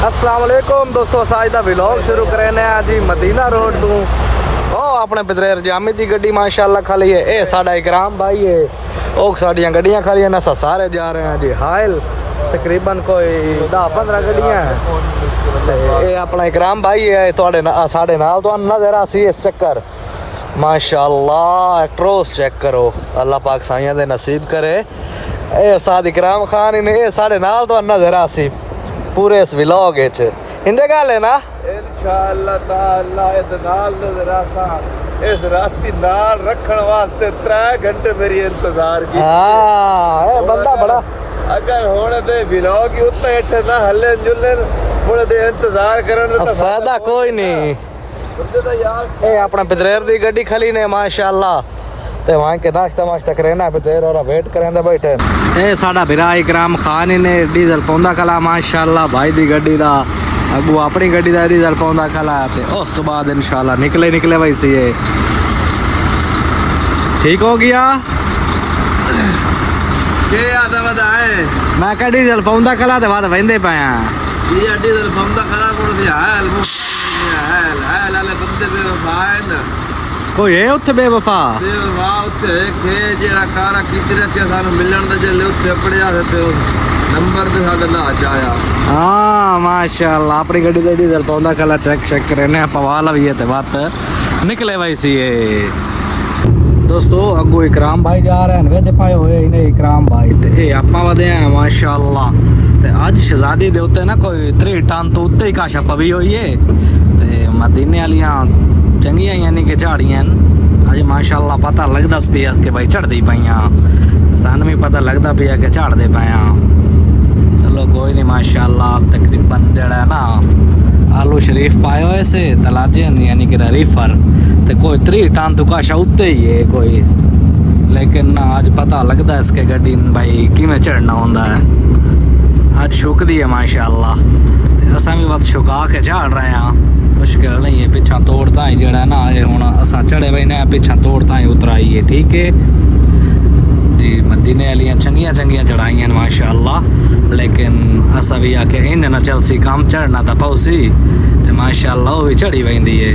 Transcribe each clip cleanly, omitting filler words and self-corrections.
अस्सलाम वालेकुम दोस्तों, अज दा व्लॉग शुरू करने आ जी मदीना रोड तू। ओ अपने पितरेर जामी दी गड्डी माशाअल्लाह खाली है। ए साडा इकराम भाई है, ओ साडियां गड्डियां खाली हैं। अस सारे जा रहे हैं जी हायल, तकरीबन कोई 10-15 गड्डियां हैं। ए अपना इकराम भाई है, तुहाडे साडे नाल तुहानू नजर आसी इस चक्कर माशाअल्लाह। एक्ट्रोस चेक करो, अल्लाह पाक साइयां दे नसीब करे। ए साद इकराम खान ने ए साडे नाल तुहानू नजर आसी पूरे इस व्लॉग च इंदे गल है ना इंशाअल्लाह ताला। इस नाल नजर आसा इस राती नाल रखण वास्ते 3 घंटे मेरी इंतजार की। हां ए बंदा बड़ा अगर हुण दे व्लॉग ही उत्ते इठे ना हल्ले जुल्ले हुण दे इंतजार करन दा फायदा कोई नहीं। ए अपना पितरेर दी गड्डी खली ने माशाअल्लाह, ते वहां के नाश्ता वाश्ता करना पितरेर और वेट करेंदे बैठे। ए साडा भरा इकराम खान ने डीजल पौंदा कला माशाअल्लाह भाई दी गड्डी दा, अगू अपनी गड्डी दा डीजल पौंदा कला। ते उस तो बाद इंशाअल्लाह निकले भाई सी ये ठीक हो गया। के आदा वदाए मैं का डीजल पौंदा कला ते बाद वेंदे पाया ये डीजल पौंदा कला कोड़ दी हाल आले बंदे पे बाहर कोई है उत्थे बेवफा उत्थे खे जेड़ा कारा कीते रखे सानू मिलन दा जले उत्थे पड़िया ते नंबर ते साडा ना आया। हां माशाअल्लाह अपनी गड्डी दा डीजल पौंदा कला चेक करने पवाला भी है ते बात निकले भाई सी ये दोस्तों। अगो इकराम भाई जा रहे हैं वेदे पाए हुए इन्हें इकराम भाई ते ए आपां वदे हैं माशाअल्लाह। ते आज शहजादी दे उत्ते ना कोई 3 टन तो उत्ते ही काशा पवी होई है ते मदीने वालियां चंगियां यानी कि झाड़ियां अज माशाअल्लाह पता लगदा पिया कि भाई चढ़दी पाइयां, सन भी पता लगदा पिया कि झाड़दे पाया। चलो कोई नहीं माशाअल्लाह। तकरीबन जेड़ा ना आलू शरीफ पाए हुए से तलाजे यानी कि रीफर ते कोई 3 टन तो काशा उत्ते ही है कोई, लेकिन आज पता लगदा इसके गड्डी भाई किवें चढ़ना होंदा है। आज शुकदी है माशाअल्लाह। असां भी बस शुका के झाड़ रहे हैं, मुश्किल नहीं है। पिछा तोड़ता ही जड़ा ना ये हुण असां चढ़े बैठे पिछा तोड़ता ही उतराई है ठीक है जी। मदीने वालियां चंगियां चढ़ाइयां माशाअल्लाह, लेकिन असा भी आके इन ना चलसी काम चढ़ना तो पौसी ते माशाअल्लाह वो भी चढ़ी वेंदी है।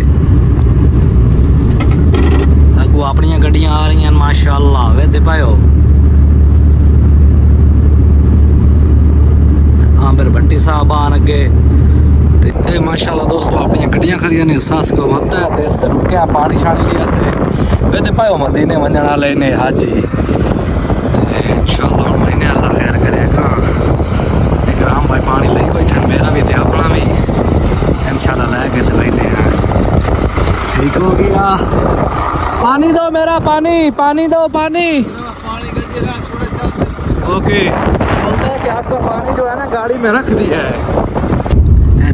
अगू अपनियां गड्डियां आ रही माशाअल्लाह वेदे पायो। आमिर भट्टी साहब आन अगे ते माशाअल्लाह दोस्तों अपनी गड्डियां खड़ियां ने सास को वता है ते इस ते रुके पानी शानी लिया से वेदे पायो मदीने वणन वाले ने हाजी ते इंशाअल्लाह महीने अल्लाह खैर करेगा। इकराम भाई पानी ले बैठे मेरा भी ते अपना भी इंशाअल्लाह लेके ते बैठे हैं ठीक हो गया। पानी दो मेरा पानी दो पानी गड्डी रख थोड़ा ओके बोलते हैं कि आपका पानी जो है ना गाड़ी में रख दिया है।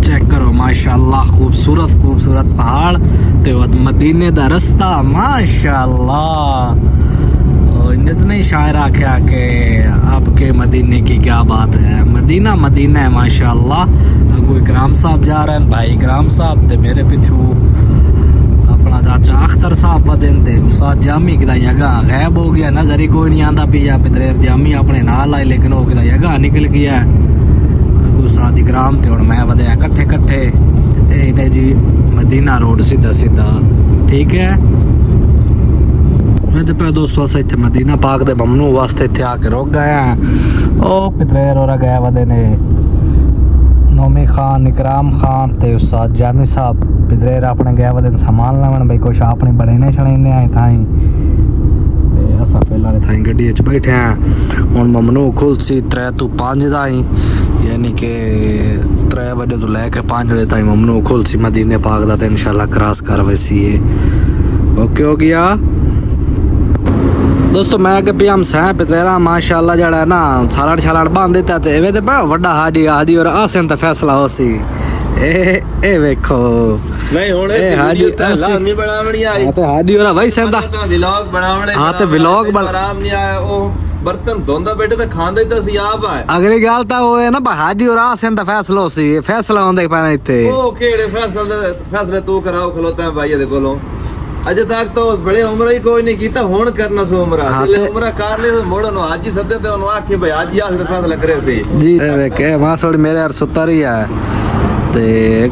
चेक करो माशाअल्लाह खूबसूरत पहाड़ ते मदीने दा रास्ता माशाअल्लाह। जितने शायर आख्या के आपके मदीने की क्या बात है, मदीना है माशाअल्लाह। कोई इकराम साहब जा रहे हैं भाई इकराम साहब ते मेरे पिछू अपना चाचा अख्तर साहब वदेन ते उस्ताद जामी किदा जगह गायब हो गया, नजर ही कोई नहीं आंदा पिया। पितरेर जामी अपने नाल आए लेकिन वो किदा जगह निकल गया है। उस्ताद इकराम ते हुण मैं वदे कट्ठे इन्हें जी मदीना रोड सीधा ठीक है। मैं पे दोस्तों अस इत्थे मदीना पाक दे ममनू वास्ते इत्थे आके रुक गए हैं। ओ पितरेर और गए वदे ने नोमी खान इकराम खान ते उस्ताद जामी साहब पितरेर अपने गए वदे सामान लावन भाई कुछ अपनी बड़े छड़ने आए थाई ते असा फिलहाल थाई गड्डी च बैठे हैं। हुण ममनू खुलसी 3 तो 5 ताई यानी कि 3 बजे तो लैके 5 बजे ताई ममनू खुलसी मदीने पाक दा ते इंशाअल्लाह क्रॉस कर वैसी है ओके हो गया दोस्तों। मैं अगे भी हम सह पितेरा माशाअल्लाह जड़ा ना सालाड़ बांध देता ते वे ते बड़ा हाजी और आसन दा फैसला हो सी ए वेखो नहीं हुण ए हाजी लाजमी बनावणी आई ते हाजी और भाई सेंदा व्लॉग बनावणे हां ते व्लॉग आराम नहीं आया ओ बर्तन धोंदा बैठे ते खांदा ही सी आप है। अगली गल ता ओ है ना हाजी और आसन दा फैसला हो सी फैसला होंदे पैना इत्थे ओ केड़े फैसले तू कराओ खलोता है भाई दे कोलों अजे तक तो बड़े उम्र ही कोई नहीं कीता हुण करना सो उम्र जिले उम्र कर ले मोड़ नु आज ही सदे ते ओनु आखे भाई आज ही आस फैसला करे सी जी वे के मां सोड़ी मेरे यार सुता रही है ते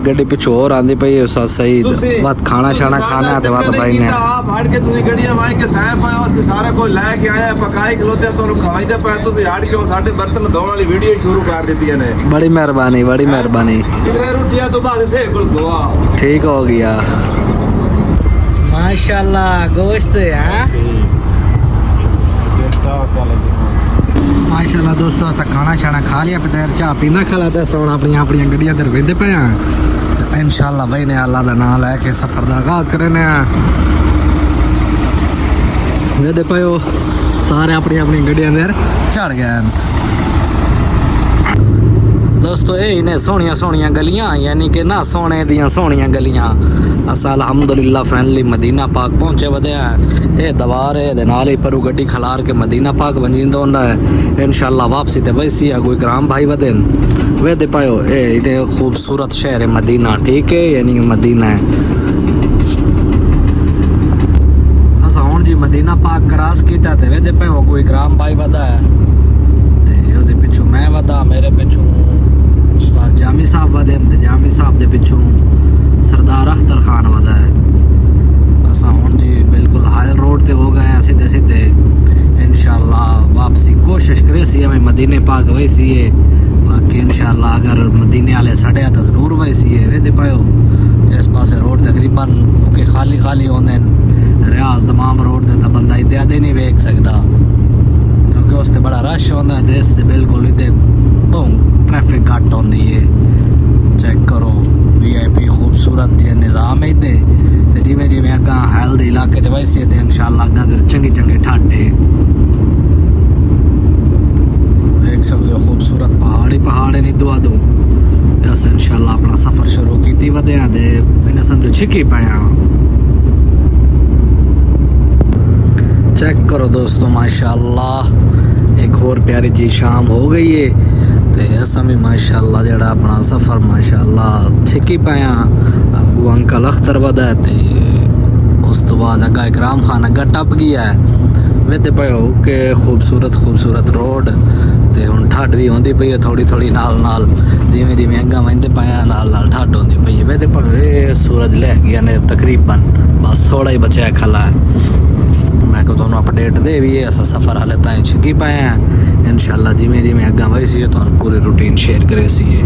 गड्डी पिछू और आंदी पई उस सही बात खाना शाना खाना ते बात भाई ने आप हट के तुसी गड्डियां वाई के साए पे उस सारा कोई ले के आया पकाई खलोते तो खवाईंदे पे तुसी हट के साडे बर्तन धोने वाली वीडियो शुरू कर दी ने। बड़ी मेहरबानी कितने रोटियां तो बाद से कुल दुआ ठीक हो गया माशाल्लाह गोश्त है माशाल्लाह दोस्तों असा खाना शाना खा लिया पतेर चाह पींदा खला ते सोण अपनी अपनी गड्डियां ते वेंदे पे इंशाल्लाह भाई ने अल्लाह दा नाम लेके सफर दा आगाज करने वेंदे पे सारे अपनी अपनी गड्डियां ते चढ़ गए दोस्तों ये ने सोहनिया सोहनिया गलियां यानी कि ना सोने दियां सोहनिया गलियां असा अल्हम्दुलिल्लाह फाइनली मदीना पाक पहुंचे वदे हैं ये दवार है दे नाल ही परू गड्डी खलार के मदीना पाक वंजींदा होंदा है इंशाल्लाह वापसी ते वैसी है कोई कराम भाई वदे वेदे पायो ए इते खूबसूरत शहर है मदीना ठीक है यानी मदीना है असा हुन जी मदीना पाक क्रॉस कीता ते वेदे पायो कोई कराम भाई वदा है ते ओदे पिछू मैं वदा मेरे पिछू उस्ताद जामी साहब वदे ते जामी साहब दे पिछू सरदार अख्तर खान वदा है असा हुन जी बिल्कुल हाई रोड ते हो गए हैं सीधे सीधे इंशाल्लाह वापसी कोशिश करे सी हमें मदीने पाक वैसी है बाकी इंशाल्लाह अगर मदीने वाले सड़े तो जरूर वैसी है वेदे पायो इस पासे रोड तकरीबन ओके खाली खाली होंदे रियाज तमाम रोड ते बंदा इत्यादि नहीं वेख सकदा क्योंकि उस ते बड़ा रश होंदा है इस ते बिल्कुल इते ट्रैफिक घट होंदी है चेक करो वीआईपी खूबसूरत ये निज़ाम है इधे ते जिमें जिमें अग्गा हैल दे इलाके च वैसे ते इंशाल्लाह अग्गा दे चंगी चंगे ठाडे देख सकते हो खूबसूरत पहाड़ नहीं दुआ दो अस इंशाल्लाह अपना सफ़र शुरू कीती वदे हां ते मैंने समझो छिकी पाया चेक करो दोस्तों माशाल्लाह एक और प्यारी चीज़ शाम हो गई है ते असां भी माशाल्लाह जेड़ा अपना सफ़र माशाल्लाह छिकी पाया अबू अंकल अख्तर वदा है ते उस तो बाद अग्गा इकराम खान अग्गा टप गया है वेते पायो के खूबसूरत रोड ते हुन ठंड भी होंदी पई है थोड़ी थोड़ी नाल नाल जिमें जिमें अग्गा वंदे पाया नाल नाल ठंड होंदी पई है वेते पायो सूरज लह गया ने तकरीबन बस थोड़ा ही बचा खला है मैं को दोनों अपडेट दे भी है ऐसा सफ़र हाले ताईं छिकी पाए हैं इंशाल्लाह जिमें जिमें अग्गा वैसी है तो पूरी रूटीन शेयर करे सी है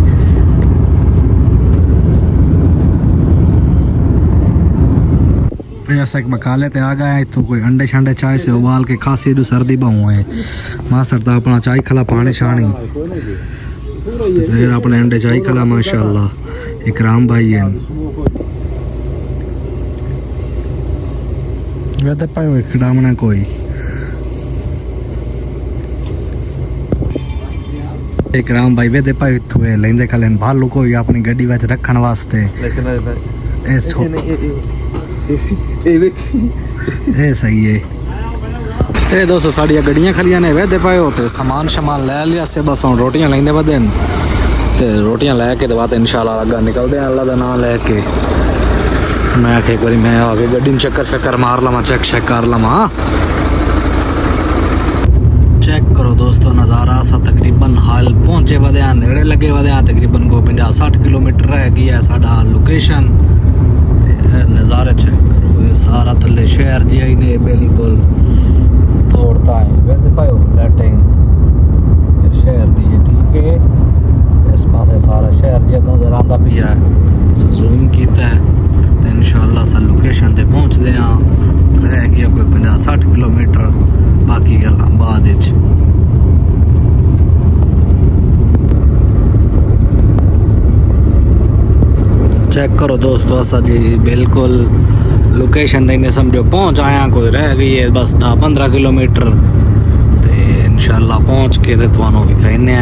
ऐसा एक बकाले ते आ गया इतों कोई अंडे शंडे चाय से उबाल के खासी दू सर्दी बहु है मास्टर ता अपना चाय खला पानी शानी फिर अपने अंडे चाय खला माशाल्लाह इकराम भाई है वेते पायो खिडामना कोई इकराम भाई वेते पायो थुए लेंदे खलन भालू कोई अपनी गड्डी विच रखण वास्ते ए सही है ए दोस्तों साड़ियां गड्डियां खलियां ने वेदे पायो ते सामान शमान ले लिया से बस हुन रोटियां लेंदे वदे ते रोटियां लेके ते बाद इंशाल्लाह अग्गा निकलदे हैं अल्लाह दा नाम लेके मैं आखे एक बारी मैं आगे गड्डी में चक्कर मार लवा चेक कर लवा चेक करो दोस्तों नज़ारा सा तकरीबन हाल पहुंचे वदे नेड़े लगे वदे तकरीबन को 50-60 किलोमीटर रह गया साडा लोकेशन नज़ारे चेक करो ये सारा थले शहर जी ने बिल्कुल तोड़ता है वैसे पायो लाइटिंग शहर दी है ठीक है इस पासे सारा शहर जी नजर आंदा पिया है जूम कीता है तो इंशाल्लाह सा लोकेशन ते पहुंचदे हां रह गया कोई 50-60 किलोमीटर बाकी गल्लां बाद विच चेक करो दोस्तों असा जी बिल्कुल लोकेशन देने समझो पहुंच आया कोई रह गई है बस 10-15 किलोमीटर ते इंशाल्लाह पहुंच के ते तुहानू विखाने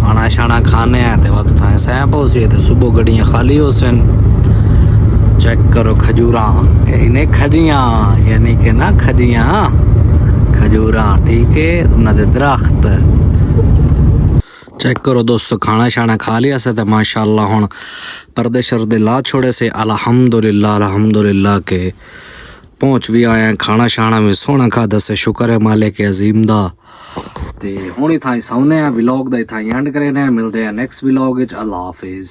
खाना शाना खाने ते वक्त थाए सैं पहुंचे ते सुबह गड्डियां खाली हो सन चेक करो खजूरा इन्हें खजियां यानी कि ना खजूरा ठीक है उन्होंने दरख्त चेक करो दोस्तों खाना शाना खा लिया से तो माशाल्लाह हुन पर्दे शर्दे ला छोड़े से अल्हम्दुलिल्लाह के पहुंच भी आए हैं खाना शाना भी सोना खादा से शुक्र है मालिक अजीम दा ते हुणी थाई सौने हैं व्लॉग दा थाई एंड करे ने मिलदे हैं नेक्स्ट व्लॉग विच अल्लाह हाफिज।